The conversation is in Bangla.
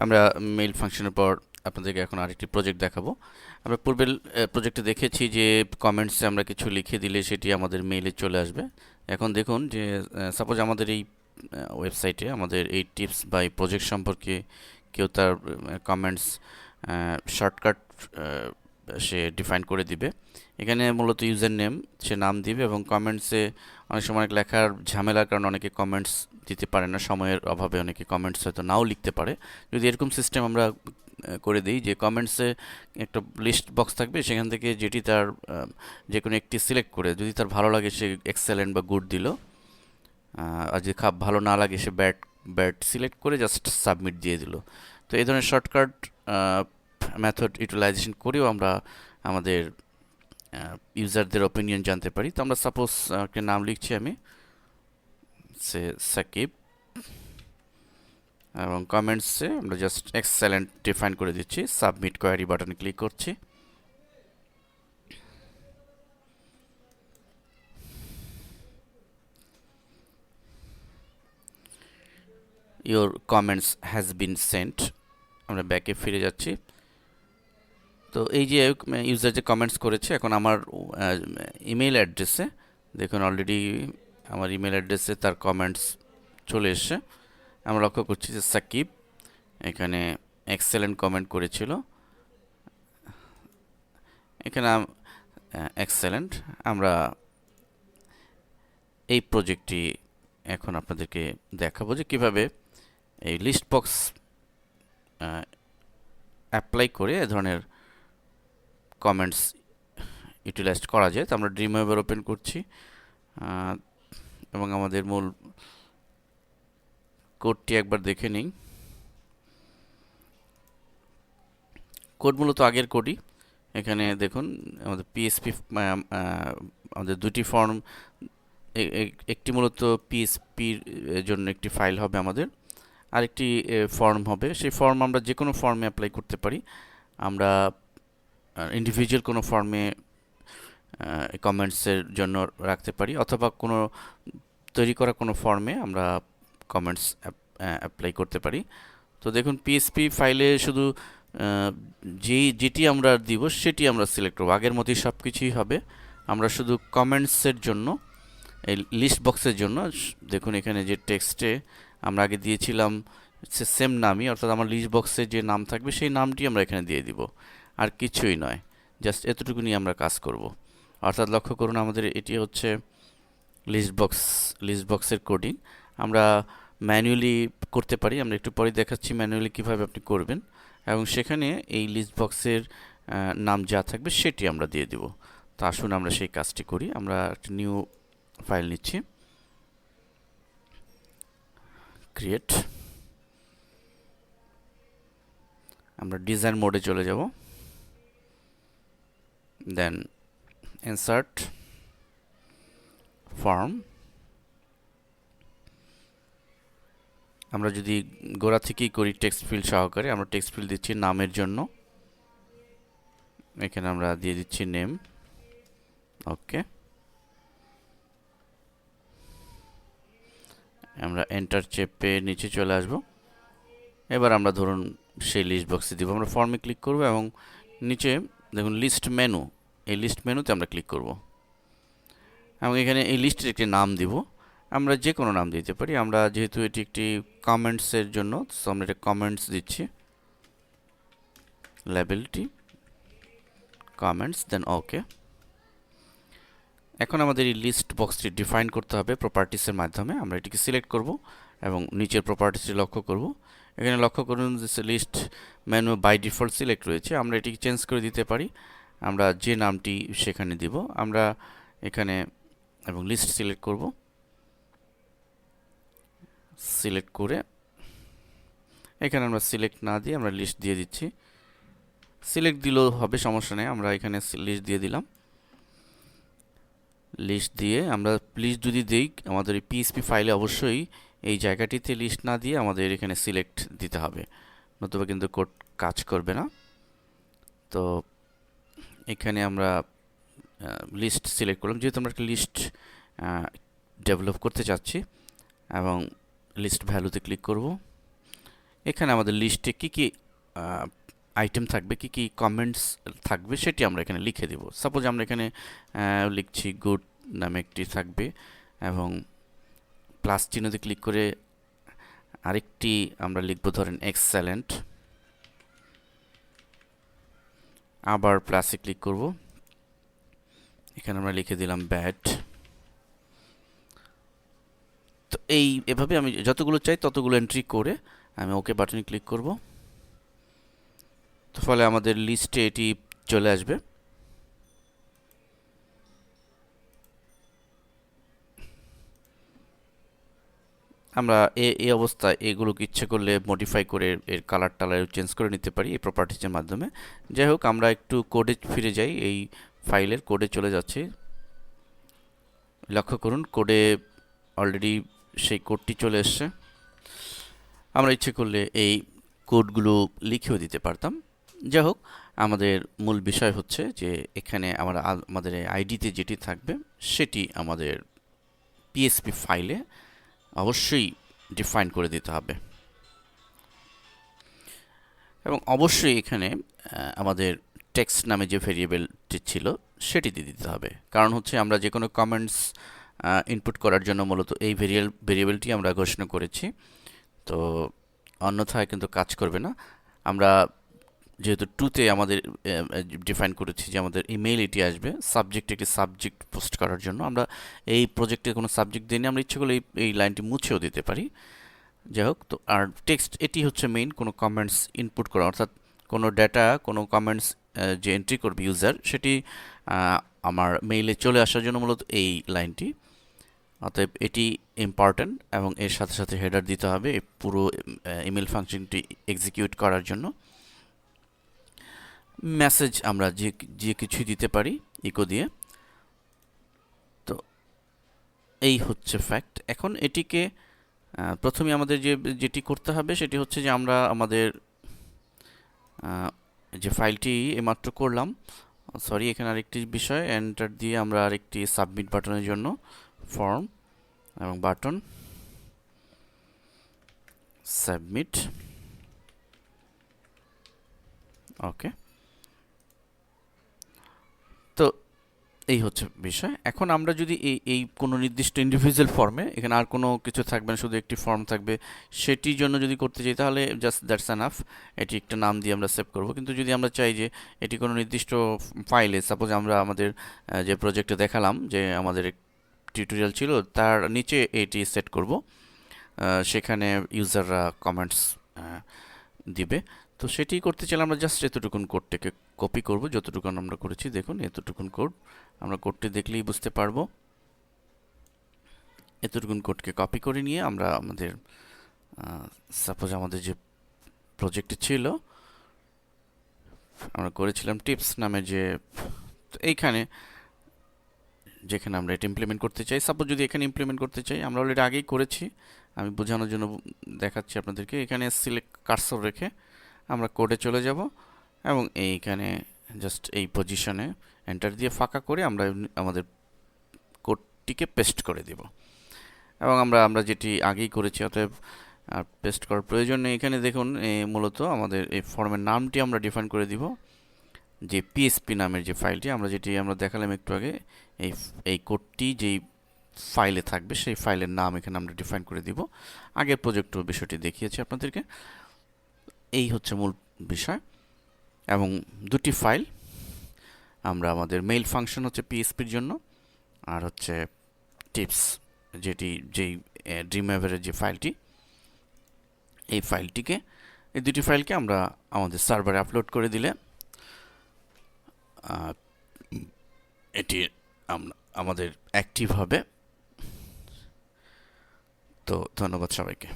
আমরা মেইল ফাংশনের পর আপনাদেরকে এখন আরেকটি প্রজেক্ট দেখাবো। আমরা পূর্বের প্রজেক্টে দেখেছি যে কমেন্টসে আমরা কিছু লিখে দিলে সেটি আমাদের মেইলে চলে আসবে। এখন দেখুন যে সাপোজ আমাদের এই ওয়েবসাইটে আমাদের এই টিপস বা এই প্রজেক্ট সম্পর্কে কেউ তার কমেন্টস শর্টকাট সে ডিফাইন করে দিবে। এখানে মূলত ইউজার নেম সে নাম দিবে এবং কমেন্টসে অনেক সময় লেখার ঝামেলার কারণে অনেকে কমেন্টস দিতে পারে না, সময়ের অভাবে অনেকে কমেন্টস হয়তো নাও লিখতে পারে। যদি এরকম সিস্টেম আমরা করে দিই যে কমেন্টসে একটা লিস্ট বক্স থাকবে, সেখান থেকে যেটি তার যে কোনো একটি সিলেক্ট করে যদি তার ভালো লাগে সে এক্সেলেন্ট বা গুড দিল, আর যদি খাপ ভালো না লাগে সে ব্যাড ব্যাড সিলেক্ট করে জাস্ট সাবমিট দিয়ে দিল। তো এই ধরনের শর্টকাট মেথড ইউটিলাইজেশন করেও আমরা আমাদের ইউজারদের ওপিনিয়ন জানতে পারি। তো আমরা সাপোজ একটা নাম লিখছি, আমি সে সাকিব, এবং কমেন্টসে আমরা জাস্ট এক্সেলেন্ট ডিফাইন করে দিচ্ছি, সাবমিট কোয়ারি বাটনে ক্লিক করছি। Your comments has been sent, আমরা ব্যাকে ফিরে যাচ্ছি। তো এই যে ইউজার যে কমেন্টস করেছে, এখন আমার ইমেল অ্যাড্রেসে দেখুন অলরেডি আমার ইমেল অ্যাড্রেসে তার কমেন্টস চলে এসছে। আমরা লক্ষ্য করছি যে সাকিব এখানে এক্সেলেন্ট কমেন্ট করেছিল, এখানে এক্সেলেন্ট। আমরা এই প্রজেক্টটি এখন আপনাদেরকে দেখাবো যে কীভাবে এই লিস্ট বক্স অ্যাপ্লাই করে এ ধরনের কমেন্টস ইউটিলাইজ করা যায়। তো আমরা ড্রিম ওয়েবার ওপেন করছি এবং আমাদের মূল কোডটি একবার দেখে নিই। কোড মূলত আগের কোডই। এখানে দেখুন আমাদের পিএসপি, আমাদের দুটি ফর্ম, একটি মূলত পিএসপির জন্য একটি ফাইল হবে আমাদের, আরেকটি ফর্ম হবে। সেই ফর্ম আমরা যে কোনো ফর্মে অ্যাপ্লাই করতে পারি। আমরা ইন্ডিভিজুয়াল কোনো ফর্মে কমেন্টসের জন্য রাখতে পারি, অথবা কোনো তৈরি করা কোনো ফর্মে আমরা কমেন্টস অ্যাপ্লাই করতে পারি। তো দেখুন পিএসপি ফাইলে শুধু যেটি আমরা দিব সেটি আমরা সিলেক্ট করব, আগের মতোই সব কিছুই হবে। আমরা শুধু কমেন্টসের জন্য, এই লিস্ট বক্সের জন্য দেখুন এখানে যে টেক্সটে আমরা আগে দিয়েছিলাম সেম নামই, অর্থাৎ আমার লিস্ট বক্সে যে নাম থাকবে সেই নামটি আমরা এখানে দিয়ে দিব, আর কিছুই নয়। জাস্ট এতটুকু নিয়ে আমরা কাজ করব। অর্থাৎ লক্ষ্য করুন আমাদের এটি হচ্ছে লিস্ট বক্সের কোডিং। আমরা ম্যানুয়ালি করতে পারি, আমরা একটু পরে দেখাচ্ছি ম্যানুয়ালি কীভাবে আপনি করবেন, এবং সেখানে এই লিস্ট বক্সের নাম যা থাকবে সেটি আমরা দিয়ে দিব। তো আসুন আমরা সেই কাজটি করি। আমরা একটা নিউ ফাইল নিচ্ছি, ক্রিয়েট, আমরা ডিজাইন মোডে চলে যাব, দেন ইনসার্ট ফর্ম। আমরা যদি গোড়া থেকেই করি টেক্সট ফিল্ড সহকারে, আমরা টেক্সট ফিল্ড দিচ্ছি নামের জন্য, এখানে আমরা দিয়ে দিচ্ছি নেম। ওকে, আমরা এন্টার চেপে নিচে চলে আসব। এবার আমরা ধরুন সেই লিস্ট বক্সে দিব, আমরা ফর্মে ক্লিক করব এবং নিচে দেখুন লিস্ট মেনু, এই লিস্ট মেনুতে আমরা ক্লিক করব এবং এখানে এই লিস্টের একটি নাম দিব। আমরা যে কোনো নাম দিতে পারি। আমরা যেহেতু এটি একটি কমেন্টসের জন্য, তো আমরা এটা কমেন্টস দিচ্ছি, লেবেলটি কমেন্টস, দেন ওকে। এখন আমাদের এই লিস্ট বক্সটি ডিফাইন করতে হবে প্রপার্টিসের মাধ্যমে। আমরা এটিকে সিলেক্ট করব এবং নিচের প্রপার্টিসটি লক্ষ্য করব। এখানে লক্ষ্য করুন যে list menu by default select রয়েছে, আমরা এটিকে চেঞ্জ করে দিতে পারি। আমরা যে নামটি সেখানে দিব, আমরা এখানে এবং লিস্ট সিলেক্ট করব, সিলেক্ট করে এখানে আমরা সিলেক্ট না দিয়ে আমরা লিস্ট দিয়ে দিচ্ছি। সিলেক্ট দিলেও হবে, সমস্যা নেই, আমরা এখানে লিস্ট দিয়ে দিলাম। লিস্ট দিয়ে আমরা লিস্ট যদি দিই, আমাদের এই পিএসপি ফাইলে অবশ্যই এই জায়গাটিতে লিস্ট না দিয়ে আমাদের এখানে সিলেক্ট দিতে হবে, নতুবা কিন্তু কোড কাজ করবে না। তো এখানে আমরা লিস্ট সিলেক্ট করলাম, যেহেতু আমরা একটা লিস্ট ডেভেলপ করতে চাচ্ছি, এবং লিস্ট ভ্যালুতে ক্লিক করব। এখানে আমাদের লিস্টে কি কি আইটেম থাকবে, কি কি কমেন্টস থাকবে সেটি আমরা এখানে লিখে দেব। সাপোজ আমরা এখানে লিখছি গুড নামে একটি থাকবে, এবং প্লাস চিহ্নতে ক্লিক করে আরেকটি আমরা লিখব ধরেন এক্সেলেন্ট, আবার প্লাসে ক্লিক করব, এখানে আমরা লিখে দিলাম ব্যাড। তো এভাবে আমি যতগুলো চাই ততগুলো এন্ট্রি করে আমি ওকে বাটনে ক্লিক করব। তো ফলে আমাদের লিস্টে এটি চলে আসবে। আমরা এই অবস্থায় এগুলোকে ইচ্ছে করলে মডিফাই করে এর কালার টালার চেঞ্জ করে নিতে পারি এই প্রপার্টিজের মাধ্যমে। যাই হোক, আমরা একটু কোডে ফিরে যাই, এই ফাইলের কোডে চলে যাচ্ছি। লক্ষ্য করুন কোডে অলরেডি সেই কোডটি চলে এসছে। আমরা ইচ্ছে করলে এই কোডগুলো লিখেও দিতে পারতাম। যাই হোক, আমাদের মূল বিষয় হচ্ছে যে এখানে আমাদের আইডিতে যেটি থাকবে সেটি আমাদের পিএসপি ফাইলে অবশ্যই ডিফাইন করে দিতে হবে, এবং অবশ্যই এখানে আমাদের টেক্সট নামে যে ভেরিয়েবলটি ছিল সেটি দিয়ে দিতে হবে। কারণ হচ্ছে আমরা যে কোনো কমেন্টস ইনপুট করার জন্য মূলত এই ভেরিয়েবলটি আমরা ঘোষণা করেছি, তো অন্যথায় কিন্তু কাজ করবে না। আমরা যেহেতু টুতে আমাদের ডিফাইন করেছি যে আমাদের ইমেইল এটি আসবে, সাবজেক্ট একটি সাবজেক্ট পোস্ট করার জন্য আমরা এই প্রজেক্টে কোনো সাবজেক্ট দিই না, আমরা ইচ্ছে করলে এই লাইনটি মুছেও দিতে পারি। যাই হোক, তো আর টেক্সট এটি হচ্ছে মেইন, কোনো কমেন্টস ইনপুট করা, অর্থাৎ কোনো ডেটা, কোনো কমেন্টস যে এন্ট্রি করবে ইউজার, সেটি আমার মেইলে চলে আসার জন্য মূলত এই লাইনটি। অতএব এটি ইম্পর্ট্যান্ট, এবং এর সাথে সাথে হেডার দিতে হবে এই পুরো ইমেল ফাংশনটি এক্সিকিউট করার জন্য। মেসেজ আমরা যে কিছুই দিতে পারি ইকো দিয়ে। তো এই হচ্ছে ফ্যাক্ট। এখন এটিকে প্রথমে আমাদের যেটি করতে হবে সেটি হচ্ছে যে আমরা আমাদের যে ফাইলটি এইমাত্র করলাম, সরি এখানে আরেকটি বিষয়, এন্টার দিয়ে আমরা আরেকটি সাবমিট বাটনের জন্য ফর্ম এবং বাটন সাবমিট, ওকে। তো এই হচ্ছে বিষয়। এখন আমরা যদি এই কোনো নির্দিষ্ট ইন্ডিভিজুয়াল ফর্মে, এখানে আর কোনো কিছু থাকবে না, শুধু একটি ফর্ম থাকবে, সেটির জন্য যদি করতে চাই তাহলে জাস্ট দ্যাটস এনাফ, এটি একটা নাম দিয়ে আমরা সেভ করব। কিন্তু যদি আমরা চাই যে এটি কোনো নির্দিষ্ট ফাইলে, সাপোজ আমরা আমাদের যে প্রজেক্টে দেখালাম যে আমাদের টিউটোরিয়াল ছিল তার নিচে এটি সেট করব, সেখানে ইউজাররা কমেন্টস দিবে। তো সেটি করতে চাইলে আমরা জাস্ট এতটুকুন কোডটাকে কপি করব, যতটুকুন আমরা করেছি দেখুন এতটুকুন কোড, আমরা কোডটি দেখলেই বুঝতে পারবো। এতটুকুন কোডকে কপি করে নিয়ে আমরা আমাদের সাপোজ আমাদের যে প্রজেক্টটি ছিল আমরা করেছিলাম টিপস নামে, যে এইখানে যেখানে আমরা এটা ইমপ্লিমেন্ট করতে চাই, সাপোজ যদি এখানে ইমপ্লিমেন্ট করতে চাই, আমরা অলরেডি আগেই করেছি, আমি বোঝানোর জন্য দেখাচ্ছি আপনাদেরকে। এখানে সিলেক্ট কার্সর রেখে আমরা কোডে চলে যাব, এবং এইখানে জাস্ট এই পজিশনে এন্টার দিয়ে ফাঁকা করে আমরা আমাদের কোডটিকে পেস্ট করে দেব, এবং আমরা যেটি আগেই করেছি, অতএব পেস্ট করার প্রয়োজন নেই। এখানে দেখুন মূলত আমাদের এই ফর্মের নামটি আমরা ডিফাইন করে দিব, যে পিএসপি নামের যে ফাইলটি যেটি আমরা দেখালাম একটু আগে, এই কোডটি যেই ফাইলে থাকবে সেই ফাইলের নাম এখানে আমরা ডিফাইন করে দিব। আগের প্রজেক্টও বিষয়টি দেখিয়েছি আপনাদেরকে। এই হচ্ছে মূল বিষয়, এবং দুটি ফাইল আমরা আমাদের মেইল ফাংশন হচ্ছে পিএসপির জন্য, আর হচ্ছে টিপস যেই ড্রিমওয়েভারের যে ফাইলটি, এই দুটি ফাইলকে আমরা আমাদের সার্ভারে আপলোড করে দিলে এটি আমাদের অ্যাক্টিভ হবে। তো ধন্যবাদ সবাইকে।